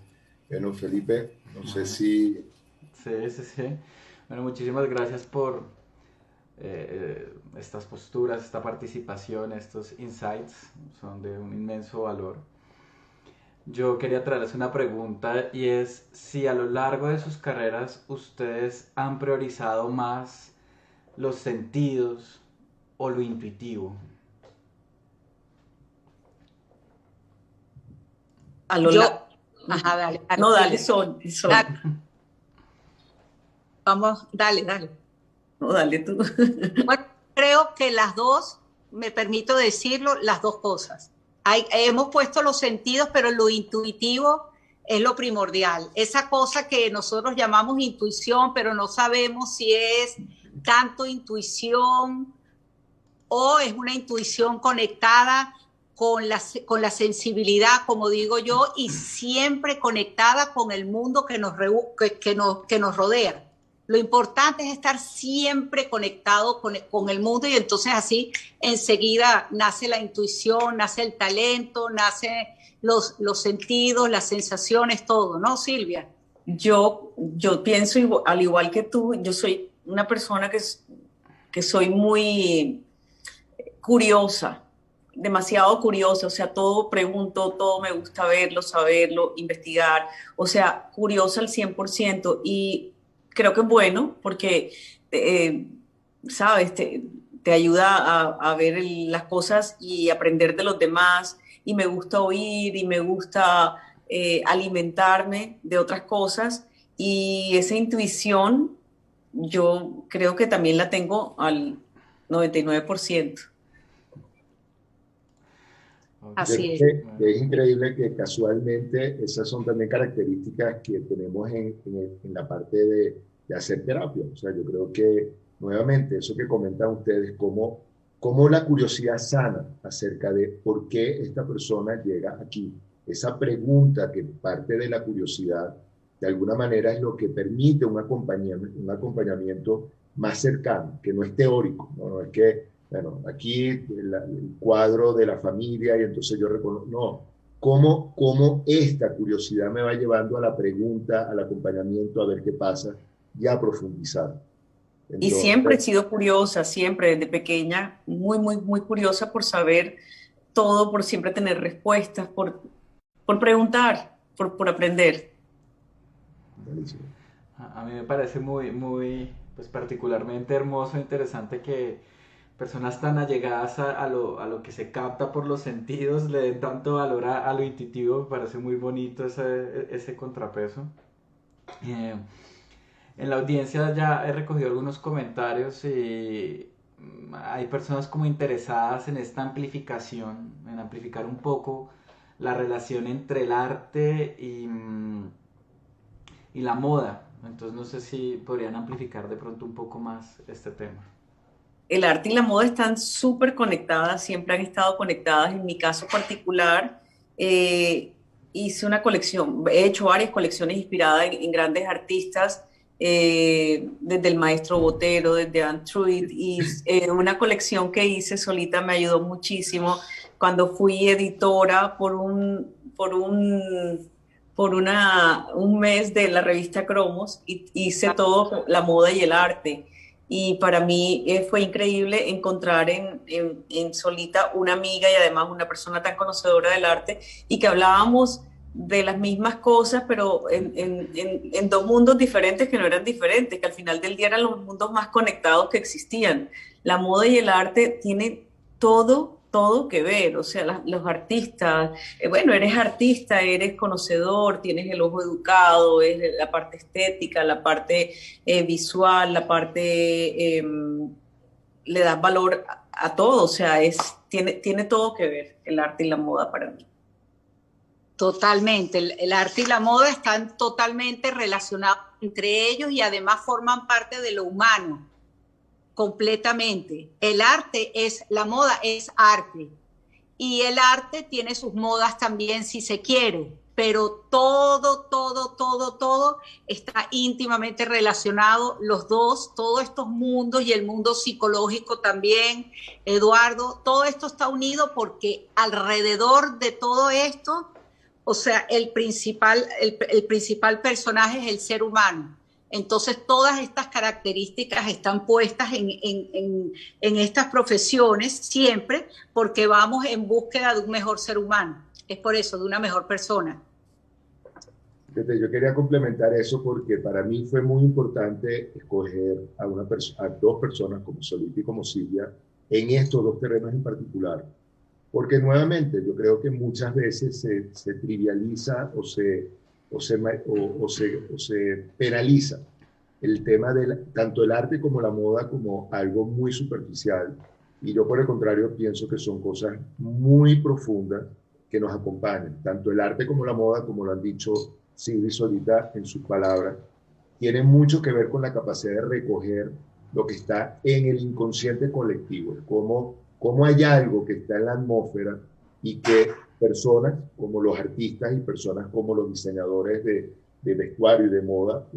bueno, Felipe, no sé si... Sí. Bueno, muchísimas gracias por estas posturas, esta participación, estos insights, son de un inmenso valor. Yo quería traerles una pregunta, y es si a lo largo de sus carreras ustedes han priorizado más los sentidos o lo intuitivo. Ajá, dale. No, dale, Sol. Vamos, dale. No, dale tú. Bueno, creo que las dos, me permito decirlo, las dos cosas. Hemos puesto los sentidos, pero lo intuitivo es lo primordial. Esa cosa que nosotros llamamos intuición, pero no sabemos si es tanto intuición o es una intuición conectada con la sensibilidad, como digo yo, y siempre conectada con el mundo que nos rodea. Lo importante es estar siempre conectado con el mundo, y entonces así enseguida nace la intuición, nace el talento, nace los sentidos, las sensaciones, todo, ¿no, Silvia? Yo pienso al igual que tú. Yo soy una persona que soy muy curiosa, demasiado curiosa, o sea, todo pregunto, todo me gusta verlo, saberlo, investigar, o sea, curiosa al 100%, y creo que es bueno porque, ¿sabes? Te ayuda a ver las cosas y aprender de los demás, y me gusta oír y me gusta alimentarme de otras cosas, y esa intuición yo creo que también la tengo al 99%. Así es increíble que casualmente esas son también características que tenemos en la parte de hacer terapia. O sea, yo creo que nuevamente eso que comentan ustedes, cómo la curiosidad sana acerca de por qué esta persona llega aquí. Esa pregunta que parte de la curiosidad, de alguna manera es lo que permite un acompañamiento más cercano, que no es teórico, no es que, bueno, aquí el cuadro de la familia y entonces yo reconozco, no, cómo esta curiosidad me va llevando a la pregunta, al acompañamiento, a ver qué pasa y a profundizar. Y siempre he Entonces, sido curiosa, siempre desde pequeña, muy, muy, muy curiosa por saber todo, por siempre tener respuestas, por preguntar, por aprender. buenísimo. A mí me parece pues particularmente hermoso e interesante que personas tan allegadas a lo que se capta por los sentidos le den tanto valor a lo intuitivo. Me parece muy bonito ese contrapeso. Eh, en la audiencia ya he recogido algunos comentarios y hay personas como interesadas en esta amplificación, en amplificar un poco la relación entre el arte y la moda. Entonces no sé si podrían amplificar de pronto un poco más este tema. El arte y la moda están súper conectadas, siempre han estado conectadas. En mi caso particular, eh, hice una colección, he hecho varias colecciones inspiradas en grandes artistas, desde el maestro Botero, desde Anne Truitt, y una colección que hice solita me ayudó muchísimo cuando fui editora un mes de la revista Cromos, y hice todo la moda y el arte. Y para mí fue increíble encontrar en Solita una amiga y además una persona tan conocedora del arte, y que hablábamos de las mismas cosas, pero en dos mundos diferentes que no eran diferentes, que al final del día eran los mundos más conectados que existían. La moda y el arte tienen todo que ver. O sea, los artistas, bueno, eres artista, eres conocedor, tienes el ojo educado, es la parte estética, la parte visual, la parte, le das valor a todo. O sea, tiene todo que ver el arte y la moda para mí. Totalmente, el arte y la moda están totalmente relacionados entre ellos y además forman parte de lo humano, completamente. La moda es arte, y el arte tiene sus modas también si se quiere, pero todo está íntimamente relacionado, los dos, todos estos mundos y el mundo psicológico también, Eduardo, todo esto está unido porque alrededor de todo esto, o sea, el principal personaje es el ser humano. Entonces, todas estas características están puestas en estas profesiones siempre, porque vamos en búsqueda de un mejor ser humano. Es por eso, de una mejor persona. Yo quería complementar eso porque para mí fue muy importante escoger a dos personas como Solita y como Silvia en estos dos terrenos en particular. Porque nuevamente yo creo que muchas veces se trivializa o se penaliza el tema de tanto el arte como la moda como algo muy superficial. Y yo por el contrario pienso que son cosas muy profundas que nos acompañan. Tanto el arte como la moda, como lo han dicho Silvia y Solita en sus palabras, tienen mucho que ver con la capacidad de recoger lo que está en el inconsciente colectivo, cómo hay algo que está en la atmósfera y que personas como los artistas y personas como los diseñadores de vestuario y de moda,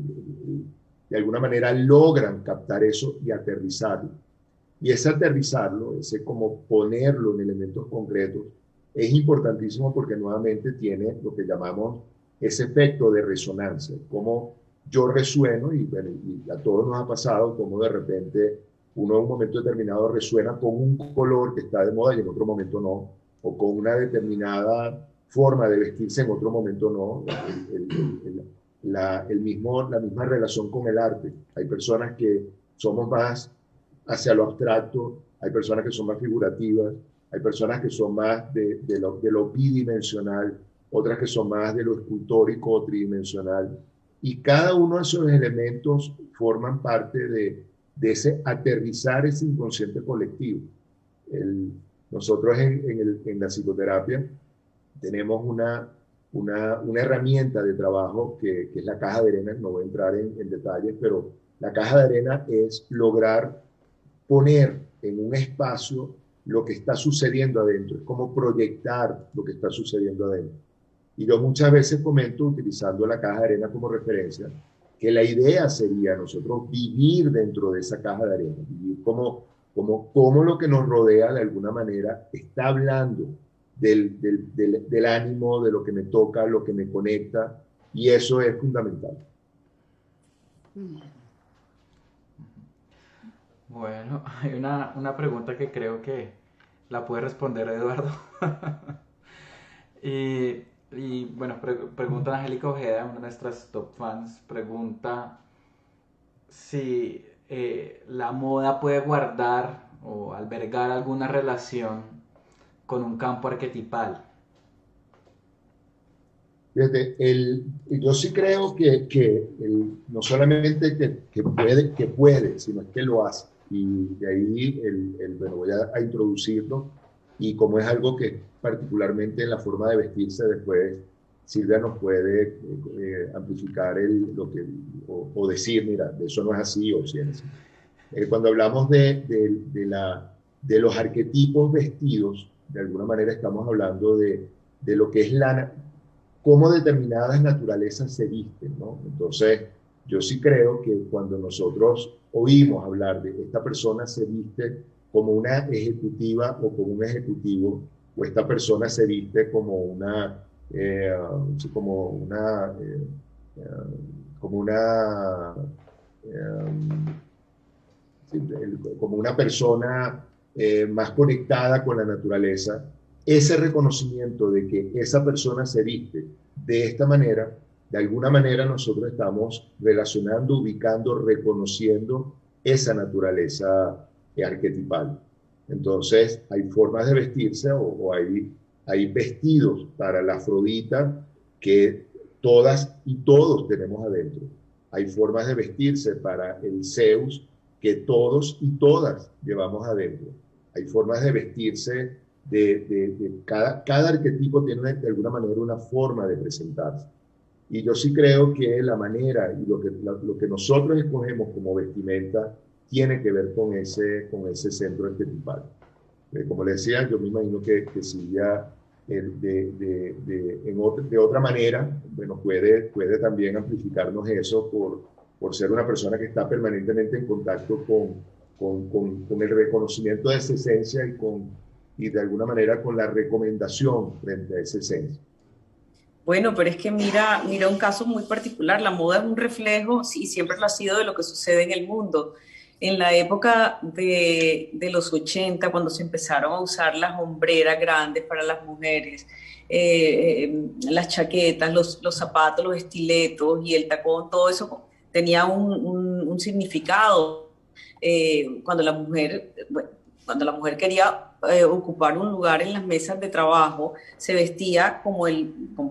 de alguna manera logran captar eso y aterrizarlo. Y ese aterrizarlo, ese como ponerlo en elementos concretos, es importantísimo porque nuevamente tiene lo que llamamos ese efecto de resonancia, como yo resueno, y a todos nos ha pasado, como de repente uno en un momento determinado resuena con un color que está de moda y en otro momento no, o con una determinada forma de vestirse en otro momento no. La misma relación con el arte. Hay personas que somos más hacia lo abstracto, hay personas que son más figurativas, hay personas que son más de lo bidimensional, otras que son más de lo escultórico o tridimensional. Y cada uno de esos elementos forman parte de ese aterrizar ese inconsciente colectivo. Nosotros en la psicoterapia tenemos una herramienta de trabajo que es la caja de arena. No voy a entrar en detalles, pero la caja de arena es lograr poner en un espacio lo que está sucediendo adentro, es como proyectar lo que está sucediendo adentro. Y yo muchas veces comento, utilizando la caja de arena como referencia, que la idea sería nosotros vivir dentro de esa caja de arena, vivir como lo que nos rodea de alguna manera está hablando del ánimo, de lo que me toca, lo que me conecta, y eso es fundamental. Bueno, hay una pregunta que creo que la puede responder Eduardo. Y bueno, pregunta Angélica Ojeda, una de nuestras top fans, pregunta si la moda puede guardar o albergar alguna relación con un campo arquetipal. Fíjate, yo sí creo que no solamente que puede, sino que lo hace. Y de ahí bueno, voy a introducirlo. Y como es algo que particularmente en la forma de vestirse, después Silvia nos puede amplificar o decir, mira, eso no es así o sí es así. Cuando hablamos de los arquetipos vestidos, de alguna manera estamos hablando de lo que es cómo determinadas naturalezas se visten, ¿no? Entonces, yo sí creo que cuando nosotros oímos hablar de esta persona se viste como una ejecutiva o como un ejecutivo, o esta persona se viste como una persona más conectada con la naturaleza, ese reconocimiento de que esa persona se viste de esta manera, de alguna manera nosotros estamos relacionando, ubicando, reconociendo esa naturaleza arquetipal. Entonces, hay formas de vestirse o hay vestidos para la Afrodita que todas y todos tenemos adentro. Hay formas de vestirse para el Zeus que todos y todas llevamos adentro. Hay formas de vestirse cada arquetipo tiene de alguna manera una forma de presentarse. Y yo sí creo que la manera y lo que nosotros escogemos como vestimenta tiene que ver con ese centro arquetipal. Como le decía, yo me imagino que Silvia de otra manera, bueno, puede también amplificarnos eso por ser una persona que está permanentemente en contacto con el reconocimiento de esa esencia y de alguna manera con la recomendación frente a esa esencia. Bueno, pero es que mira un caso muy particular. La moda es un reflejo, y siempre lo ha sido, de lo que sucede en el mundo. En la época de los 80, cuando se empezaron a usar las hombreras grandes para las mujeres, las chaquetas, los zapatos, los estiletos y el tacón, todo eso tenía un significado. Cuando la mujer quería ocupar un lugar en las mesas de trabajo, se vestía como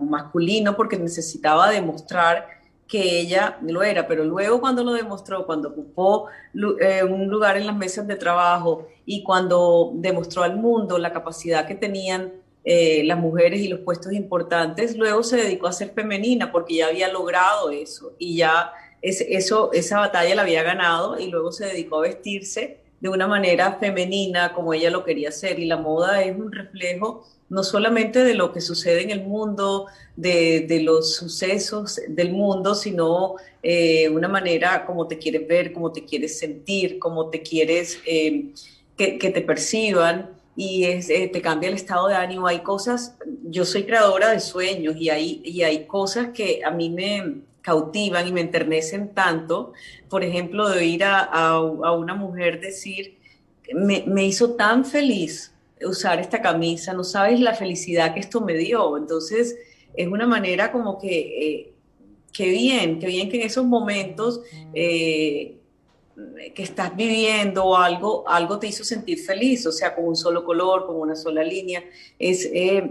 masculino porque necesitaba demostrar que ella lo era, pero luego cuando lo demostró, cuando ocupó un lugar en las mesas de trabajo y cuando demostró al mundo la capacidad que tenían las mujeres y los puestos importantes, luego se dedicó a ser femenina porque ya había logrado eso y ya esa batalla la había ganado, y luego se dedicó a vestirse de una manera femenina como ella lo quería hacer. Y la moda es un reflejo no solamente de lo que sucede en el mundo, de los sucesos del mundo, sino una manera como te quieres ver, como te quieres sentir, como te quieres que te perciban, y te cambia el estado de ánimo. Hay cosas, yo soy creadora de sueños, y hay cosas que a mí me cautivan y me enternecen tanto. Por ejemplo, de oír a una mujer decir, me hizo tan feliz usar esta camisa, no sabes la felicidad que esto me dio. Entonces es una manera como que qué bien que en esos momentos que estás viviendo algo te hizo sentir feliz, o sea, con un solo color, con una sola línea. Es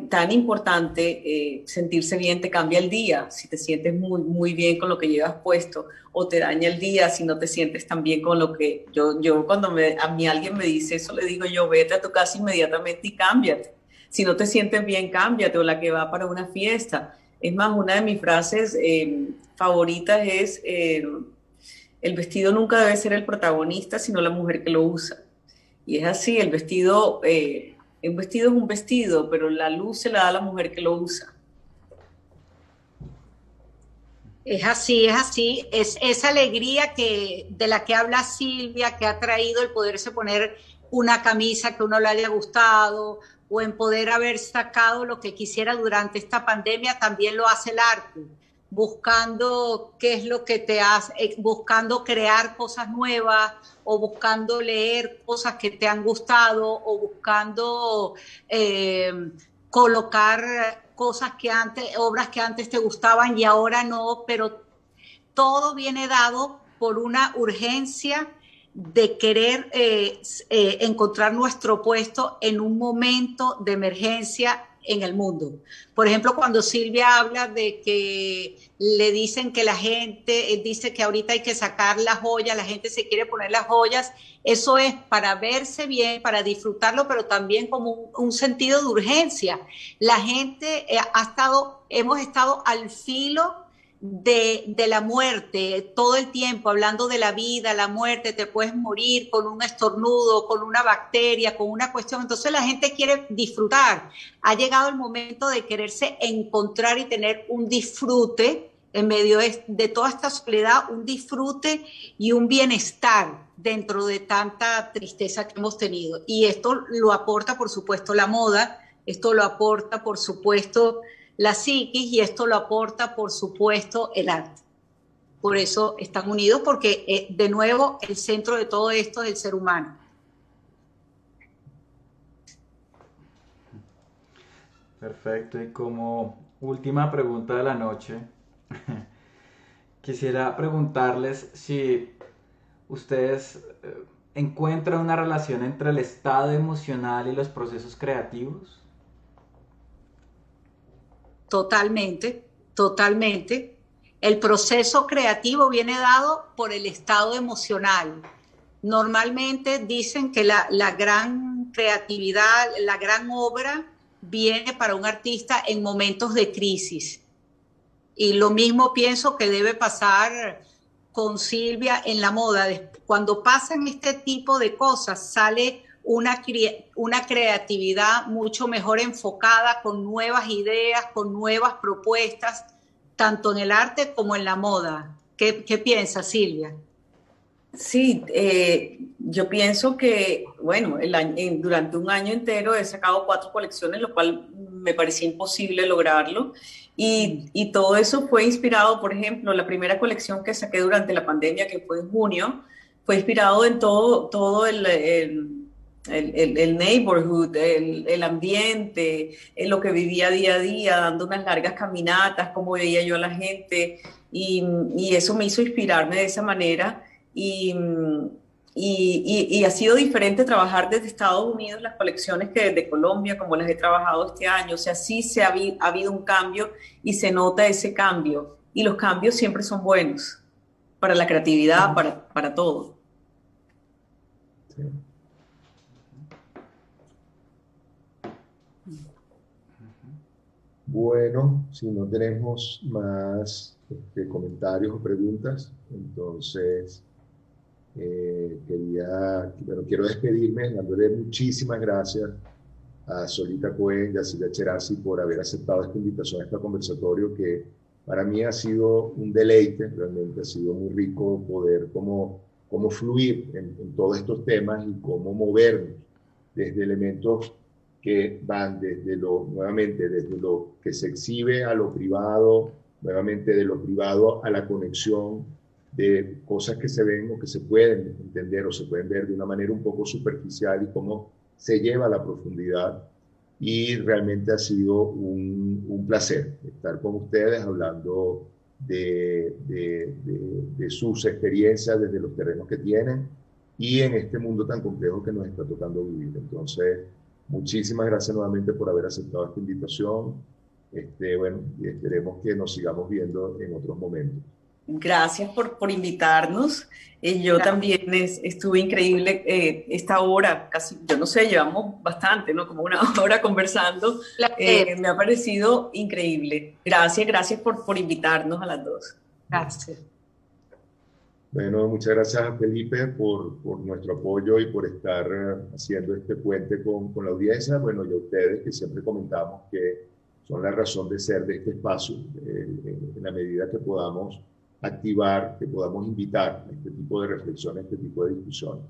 tan importante sentirse bien, te cambia el día si te sientes muy, muy bien con lo que llevas puesto, o te daña el día si no te sientes tan bien con lo que... Yo cuando a mí alguien me dice eso, le digo yo, vete a tu casa inmediatamente y cámbiate. Si no te sientes bien, cámbiate, o la que va para una fiesta. Es más, una de mis frases favoritas es... el vestido nunca debe ser el protagonista, sino la mujer que lo usa. Y es así, un vestido es un vestido, pero la luz se la da a la mujer que lo usa. Es así, es esa alegría de la que habla Silvia, que ha traído el poderse poner una camisa que a uno le haya gustado, o en poder haber sacado lo que quisiera durante esta pandemia, también lo hace el arte, buscando qué es lo que te hace, buscando crear cosas nuevas o buscando leer cosas que te han gustado o buscando colocar cosas que antes, obras que antes te gustaban y ahora no, pero todo viene dado por una urgencia de querer encontrar nuestro puesto en un momento de emergencia en el mundo. Por ejemplo, cuando Silvia habla de que le dicen que la gente dice que ahorita hay que sacar las joyas, la gente se quiere poner las joyas, eso es para verse bien, para disfrutarlo, pero también como un sentido de urgencia. La gente hemos estado al filo de la muerte todo el tiempo, hablando de la vida, la muerte, te puedes morir con un estornudo, con una bacteria, con una cuestión. Entonces la gente quiere disfrutar. Ha llegado el momento de quererse encontrar y tener un disfrute en medio de toda esta soledad, un disfrute y un bienestar dentro de tanta tristeza que hemos tenido. Y esto lo aporta, por supuesto, la moda, esto lo aporta, por supuesto, la psiquis, y esto lo aporta, por supuesto, el arte. Por eso están unidos, porque de nuevo el centro de todo esto es el ser humano. Perfecto, y como última pregunta de la noche, quisiera preguntarles si ustedes encuentran una relación entre el estado emocional y los procesos creativos. Totalmente, totalmente. El proceso creativo viene dado por el estado emocional. Normalmente dicen que la gran creatividad, la gran obra viene para un artista en momentos de crisis. Y lo mismo pienso que debe pasar con Silvia en la moda. Cuando pasan este tipo de cosas, sale una creatividad mucho mejor enfocada, con nuevas ideas, con nuevas propuestas, tanto en el arte como en la moda. ¿Qué piensas, Silvia? Sí, yo pienso que, bueno, durante un año entero he sacado 4 colecciones, lo cual me parecía imposible lograrlo. Y todo eso fue inspirado, por ejemplo, la primera colección que saqué durante la pandemia, que fue en junio, fue inspirado en todo el neighborhood, el ambiente, en lo que vivía día a día, dando unas largas caminatas, cómo veía yo a la gente, y eso me hizo inspirarme de esa manera. Y ha sido diferente trabajar desde Estados Unidos las colecciones que desde Colombia, como las he trabajado este año. O sea, sí ha habido un cambio y se nota ese cambio. Y los cambios siempre son buenos para la creatividad, para todo. Sí. Bueno, si no tenemos más comentarios o preguntas, entonces quiero despedirme dándole muchísimas gracias a Solita Cohen y a Silvia Cherasi por haber aceptado esta invitación a este conversatorio, que para mí ha sido un deleite. Realmente ha sido muy rico poder cómo fluir en todos estos temas y cómo movernos desde elementos que van nuevamente desde lo que se exhibe a lo privado, nuevamente de lo privado a la conexión de cosas que se ven o que se pueden entender o se pueden ver de una manera un poco superficial, y cómo se lleva a la profundidad. Y realmente ha sido un placer estar con ustedes hablando de sus experiencias desde los terrenos que tienen y en este mundo tan complejo que nos está tocando vivir. Entonces, muchísimas gracias nuevamente por haber aceptado esta invitación. Bueno, y esperemos que nos sigamos viendo en otros momentos. Gracias por invitarnos. Yo también estuve increíble esta hora, casi, yo no sé, llevamos bastante, ¿no? Como una hora conversando. Me ha parecido increíble. Gracias por invitarnos a las dos. Gracias. Bueno, muchas gracias a Felipe por nuestro apoyo y por estar haciendo este puente con la audiencia. Bueno, y a ustedes, que siempre comentamos que son la razón de ser de este espacio, en la medida que podamos activar, que podamos invitar a este tipo de reflexiones, este tipo de discusiones.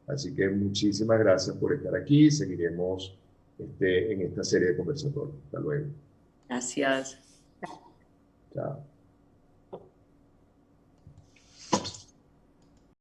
Así que muchísimas gracias por estar aquí. Seguiremos en esta serie de conversatorios. Hasta luego. Gracias. Chao.